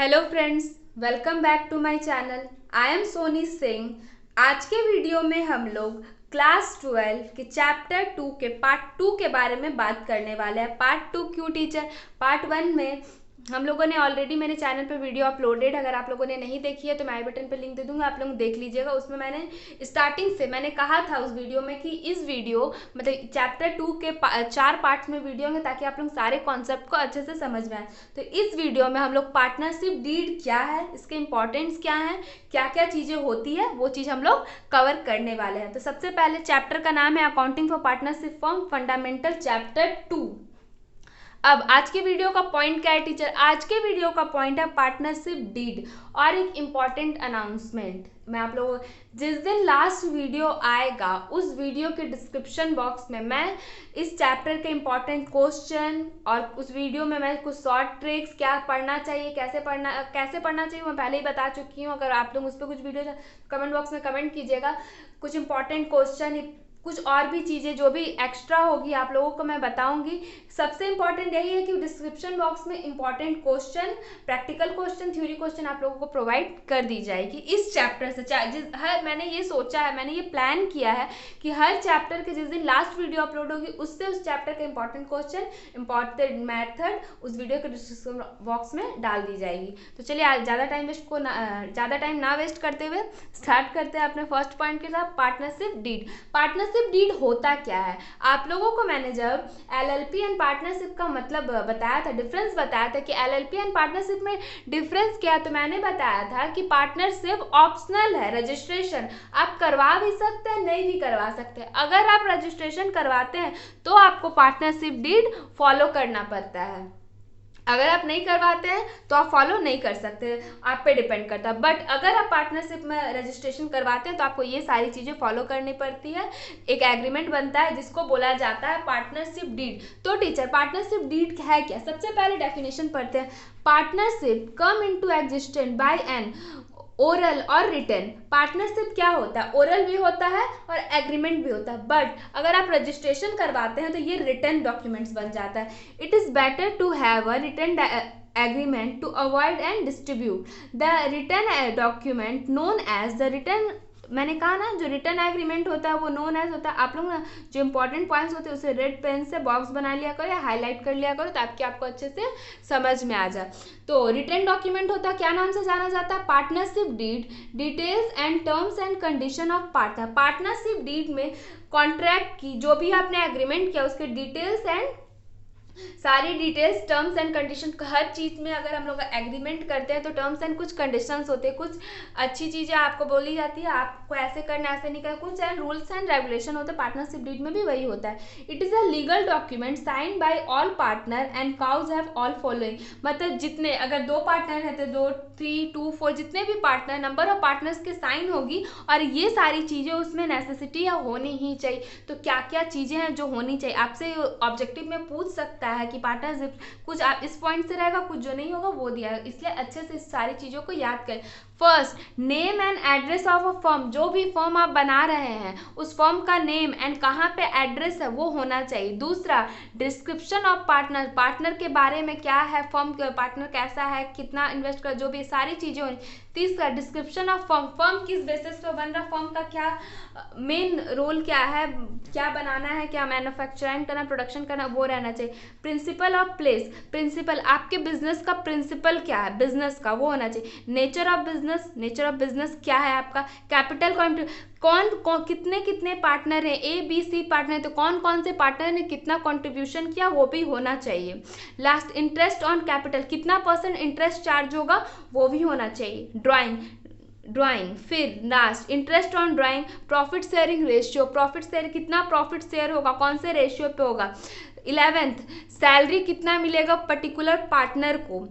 Hello friends, welcome back to my channel. I am Soni Singh. आज के video में हम लोग क्लास 12 के चैप्टर 2 के पार्ट 2 के बारे में बात करने वाले हैं। पार्ट 2 क्यों टीचर? पार्ट 1 में हम लोगों ने ऑलरेडी मेरे चैनल पे वीडियो अपलोडेड, अगर आप लोगों ने नहीं देखी है तो मैं आई बटन पे लिंक दे दूंगा, आप लोग देख लीजिएगा। उसमें मैंने स्टार्टिंग से मैंने कहा था उस वीडियो में कि इस वीडियो मतलब चैप्टर 2 के 4 पार्ट्स में वीडियो होंगे ताकि आप लोग सारे कॉन्सेप्ट को अच्छे से समझ में आए। तो इस वीडियो में हम लोग पार्टनरशिप डीड क्या है, इसके इंपॉर्टेंस क्या है, क्या क्या चीज़ें होती है, वो चीज़ हम लोग कवर करने वाले हैं। तो सबसे पहले चैप्टर का नाम है accounting for partnership form fundamental chapter 2। अब आज के वीडियो का पॉइंट क्या है टीचर? आज के वीडियो का पॉइंट है पार्टनरशिप डीड और एक इम्पॉर्टेंट अनाउंसमेंट। मैं आप लोगों जिस दिन लास्ट वीडियो आएगा उस वीडियो के डिस्क्रिप्शन बॉक्स में मैं इस चैप्टर के इम्पॉर्टेंट क्वेश्चन और उस वीडियो में मैं कुछ शॉर्ट ट्रिक्स, क्या पढ़ना चाहिए, कैसे पढ़ना चाहिए मैं पहले ही बता चुकी हूँ। अगर आप लोग उस पर कुछ वीडियो कमेंट बॉक्स में कमेंट कीजिएगा। कुछ इंपॉर्टेंट क्वेश्चन, कुछ और भी चीज़ें जो भी एक्स्ट्रा होगी आप लोगों को मैं बताऊंगी। सबसे इंपॉर्टेंट यही है कि डिस्क्रिप्शन बॉक्स में important question, practical question, theory question आप लोगों को प्रोवाइड कर दी जाएगी इस चैप्टर से। मैंने ये सोचा है, मैंने ये प्लान किया है कि हर चैप्टर के जिस दिन लास्ट वीडियो अपलोड होगी उससे उस चैप्टर के इंपॉर्टेंट क्वेश्चन, इंपॉर्टेंट मैथड उस वीडियो के डिस्क्रिप्शन बॉक्स में डाल दी जाएगी। तो चलिए ज़्यादा टाइम ना वेस्ट करते हुए स्टार्ट करते हैं अपने फर्स्ट पॉइंट के साथ, पार्टनरशिप डीड। पार्टनरशिप डीड होता क्या है? आप लोगों को मैंने जब एलएलपी एंड पार्टनरशिप का मतलब बताया था, डिफरेंस बताया था कि एलएलपी एंड पार्टनरशिप में डिफरेंस क्या है, तो मैंने बताया था कि पार्टनरशिप ऑप्शनल है। रजिस्ट्रेशन आप करवा भी सकते हैं, नहीं भी करवा सकते। अगर आप रजिस्ट्रेशन करवाते हैं तो आपको पार्टनरशिप डीड फॉलो करना पड़ता है, अगर आप नहीं करवाते हैं तो आप फॉलो नहीं कर सकते, आप पे डिपेंड करता है। बट अगर आप पार्टनरशिप में रजिस्ट्रेशन करवाते हैं तो आपको ये सारी चीज़ें फॉलो करनी पड़ती है। एक एग्रीमेंट बनता है जिसको बोला जाता है पार्टनरशिप डीड। तो टीचर पार्टनरशिप डीड है क्या? सबसे पहले डेफिनेशन पढ़ते हैं। Partnership come into existence by an oral or written. Partnership क्या होता है? ओरल भी होता है और एग्रीमेंट भी होता है। बट अगर आप रजिस्ट्रेशन करवाते हैं तो ये रिटर्न डॉक्यूमेंट्स बन जाता है। It is better to have a written agreement to avoid and distribute the written document known as the written। मैंने कहा ना जो रिटर्न एग्रीमेंट होता है वो नोन एज होता है। आप लोग ना जो इंपॉर्टेंट पॉइंट्स होते हैं उसे रेड पेन से बॉक्स बना लिया करो या हाईलाइट कर लिया करो ताकि आपको अच्छे से समझ में आ जाए। तो रिटर्न डॉक्यूमेंट होता है, क्या नाम से जाना जाता है? Partnership deed, details and terms and condition of partner. Partnership deed में कॉन्ट्रैक्ट की जो भी आपने एग्रीमेंट किया उसके डिटेल्स एंड सारी डिटेल्स, टर्म्स एंड कंडीशन, हर चीज़ में अगर हम लोग एग्रीमेंट करते हैं तो टर्म्स एंड कुछ कंडीशंस होते हैं, कुछ अच्छी चीज़ें आपको बोली जाती है, आपको ऐसे करना ऐसे नहीं करना, कुछ एंड रूल्स एंड रेगुलेशन होते हैं। पार्टनरशिप डीड में भी वही होता है। It is a legal document sign by all partner and cause have all following. मतलब जितने, अगर 2 पार्टनर है तो 2, 3, 2, 4 जितने भी पार्टनर, नंबर ऑफ पार्टनर्स के साइन होगी और ये सारी चीज़ें उसमें नेसेसिटी या होनी ही चाहिए। तो क्या क्या चीज़ें हैं जो होनी चाहिए, आपसे ऑब्जेक्टिव में पूछ सकता है कि पार्टनरशिप कुछ आप इस पॉइंट से रहेगा, कुछ जो नहीं होगा वो दिया है, इसलिए अच्छे से इस सारी चीज़ों को याद करें। First, name and address of a firm. जो भी फर्म आप बना रहे हैं उस फर्म का नेम एंड कहाँ पे एड्रेस है वो होना चाहिए। दूसरा, डिस्क्रिप्शन ऑफ पार्टनर। पार्टनर के बारे में क्या है, फर्म के पार्टनर कैसा है, कितना इन्वेस्ट कर, जो भी सारी चीज़ें होनी। तीसरा, डिस्क्रिप्शन ऑफ फर्म। फर्म किस बेसिस पे बन रहा, फर्म का क्या मेन रोल क्या है, क्या बनाना है, क्या मैन्युफैक्चरिंग करना, प्रोडक्शन करना, वो रहना चाहिए। Principle of place. प्रिंसिपल आपके बिजनेस का प्रिंसिपल क्या है, बिजनेस का, वो होना चाहिए। Nature of business. Nature of business क्या है आपका। कैपिटल कौन कितने कितने पार्टनर हैं, ABC पार्टनर है तो कौन कौन से पार्टनर ने कितना कंट्रीब्यूशन किया वो भी होना चाहिए। लास्ट, इंटरेस्ट ऑन कैपिटल, कितना % इंटरेस्ट चार्ज होगा वो भी होना चाहिए। ड्राइंग। फिर last, interest on drawing. Profit sharing ratio, profit share कितना प्रॉफिट शेयर होगा, कौन से रेशियो पे होगा। 11th, सैलरी कितना मिलेगा पर्टिकुलर पार्टनर को।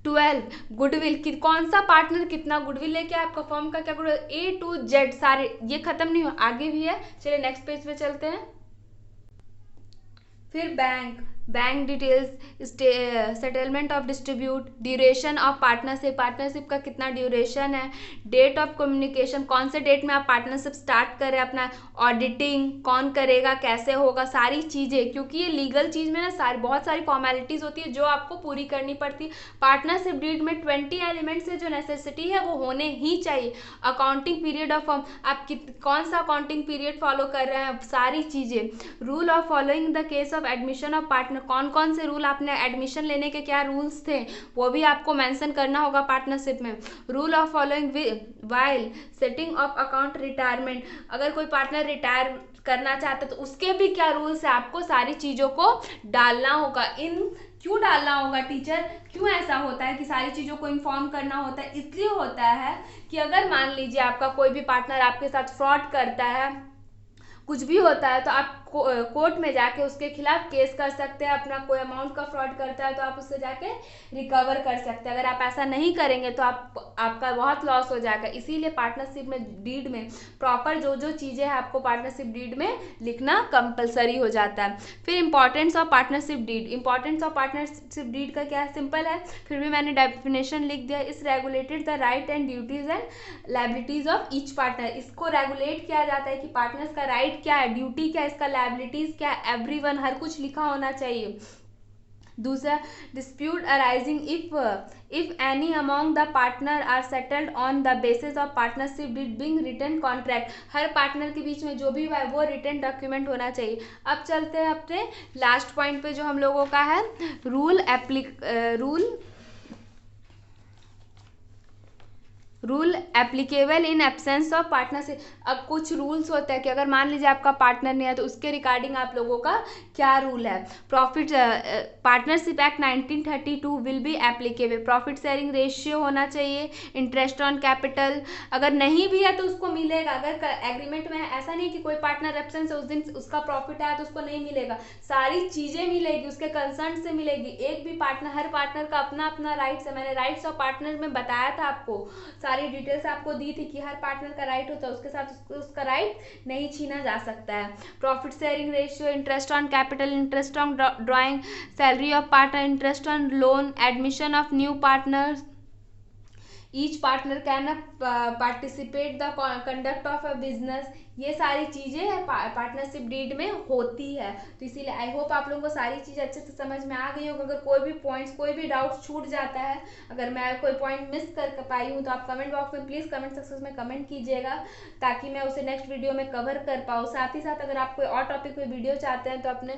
12, गुडविल, कि कौन सा पार्टनर कितना गुडविल लेके आपका फर्म का क्या गुडविल, A to Z सारे। ये खत्म नहीं हो, आगे भी है। चलिए नेक्स्ट पेज पे चलते हैं। फिर bank, bank details, settlement of distribute, duration of partnership, partnership का कितना ड्यूरेशन है, डेट ऑफ कम्युनिकेशन, कौन से डेट में आप पार्टनरशिप स्टार्ट करें अपना, ऑडिटिंग कौन करेगा, कैसे होगा, सारी चीज़ें, क्योंकि ये लीगल चीज़ में ना बहुत सारी फॉर्मेलिटीज़ होती है जो आपको पूरी करनी पड़ती है। पार्टनरशिप डीड में 20 एलिमेंट से जो नेसेसिटी है वो होने ही चाहिए। अकाउंटिंग पीरियड ऑफ फॉर्म, आप कौन सा अकाउंटिंग पीरियड फॉलो कर रहे हैं, सारी चीज़ें। Rule of following the case of admission of partner, कौन कौन से रूल, आपने एडमिशन लेने के क्या रूल्स थे वो भी आपको मेंशन करना होगा पार्टनरशिप में। Rule of following while setting of account retirement, अगर कोई पार्टनर रिटायर करना चाहता है तो उसके भी क्या रूल्स है, आपको सारी चीज़ों को डालना होगा। क्यों डालना होगा टीचर, क्यों ऐसा होता है कि सारी चीज़ों को इन्फॉर्म करना होता है? इसलिए होता है कि अगर मान लीजिए आपका कोई भी पार्टनर आपके साथ फ्रॉड करता है, कुछ भी होता है, तो आप कोर्ट में जाके उसके खिलाफ केस कर सकते हैं। अपना कोई अमाउंट का फ्रॉड करता है तो आप उससे जाके रिकवर कर सकते हैं। अगर आप ऐसा नहीं करेंगे तो आपका बहुत लॉस हो जाएगा। इसीलिए पार्टनरशिप में डीड में प्रॉपर जो जो चीज़ें हैं आपको पार्टनरशिप डीड में लिखना कंपलसरी हो जाता है। फिर importance of partnership deed, importance of partnership deed का क्या है, सिंपल है, फिर भी मैंने डेफिनेशन लिख दिया। इस regulated the right and duties and liabilities of each partner, इसको रेगुलेट किया जाता है कि पार्टनर्स का राइट क्या है, ड्यूटी क्या है, इसका लायबिलिटीज क्या है, एवरीवन, हर कुछ लिखा होना चाहिए। दूसरा, dispute arising if any among the partner are settled on the basis of partnership deed being written contract, हर पार्टनर के बीच में जो भी हुआ है वो रिटन डॉक्यूमेंट होना चाहिए। अब चलते हैं अपने लास्ट पॉइंट पे जो हम लोगों का है, rule applicable in absence of partnership. अब कुछ रूल्स होते हैं कि अगर मान लीजिए आपका पार्टनर नहीं है तो उसके रिगार्डिंग आप लोगों का क्या रूल है। Profit partnership act 1932 will be applicable, profit sharing ratio होना चाहिए, इंटरेस्ट ऑन कैपिटल, अगर नहीं भी है तो उसको मिलेगा। अगर एग्रीमेंट में ऐसा नहीं कि कोई पार्टनर एब्सेंस है उस दिन उसका प्रॉफिट आया तो उसको नहीं मिलेगा, सारी चीज़ें मिलेगी, उसके कंसर्न से मिलेगी। एक भी पार्टनर, हर पार्टनर का अपना अपना राइट्स है, मैंने राइट्स ऑफ पार्टनर में बताया था आपको, सारी डिटेल्स आपको दी थी कि हर पार्टनर का राइट होता है, उसके साथ उसका राइट नहीं छीना जा सकता है। Profit sharing ratio, interest on capital, interest on drawing, salary of partner, interest on loan, admission of new partners, each partner can participate the conduct of a business, ये सारी चीज़ें पार्टनरशिप डीड में होती है। तो इसीलिए आई होप आप लोगों को सारी चीज़ें अच्छे से समझ में आ गई होगी। अगर कोई भी पॉइंट्स, कोई भी डाउट छूट जाता है, अगर मैं कोई पॉइंट मिस कर पाई हूँ तो आप कमेंट बॉक्स में प्लीज़ कमेंट सेक्शन में कमेंट कीजिएगा ताकि मैं उसे नेक्स्ट वीडियो में कवर कर पाऊँ। साथ ही साथ अगर आप कोई और टॉपिक पे वीडियो चाहते हैं तो अपने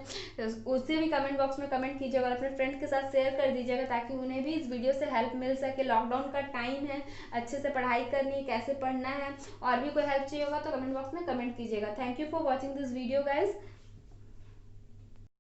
उससे भी कमेंट बॉक्स में कमेंट कीजिएगा और अपने फ्रेंड्स के साथ शेयर कर दीजिएगा ताकि उन्हें भी इस वीडियो से हेल्प मिल सके। लॉकडाउन का टाइम है, अच्छे से पढ़ाई करनी है, कैसे पढ़ना है, और भी कोई हेल्प चाहिए होगा तो कमेंट बॉक्स में कमेंट कीजिएगा। Thank you for watching this video guys.